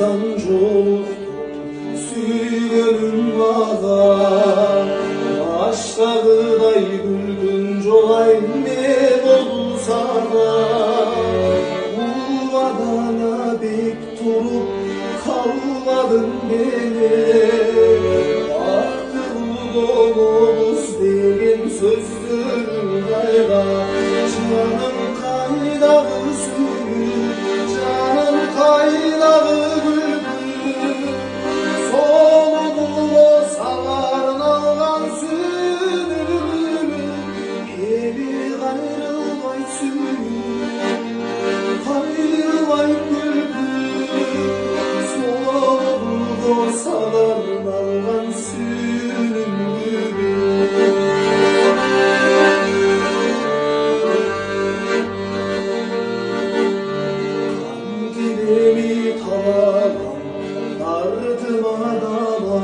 sancılık süyünün vada baştağıday gülgün jolay ne bolsa da Uladana bek turup kalmadın beni baktım dolumuz degen sözlerin kayda canım kaydağı suyun canım kaydağı bülbül sonunu saların algan sünür evi gayrılmay suyun gayrılmay bülbül sonunu saların algan sünür Kandilimi talaram ardıma dala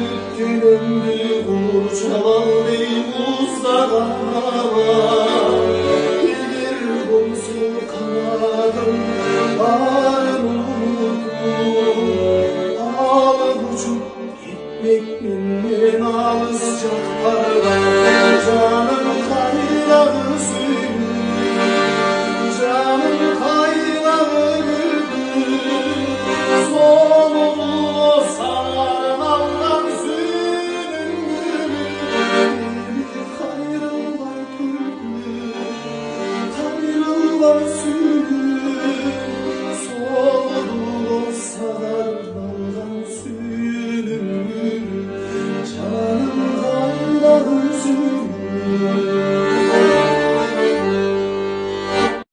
Üttünümdü kurçalaldı muzdağama Bilir bunsu kanadım varım unuttum Alıp uçup gitmek benden alışacak parda Canım kaynağı suyum canım kaynağı bülbül sonunu saların algan sünün gülü kayrılmay bülbül kayrılmay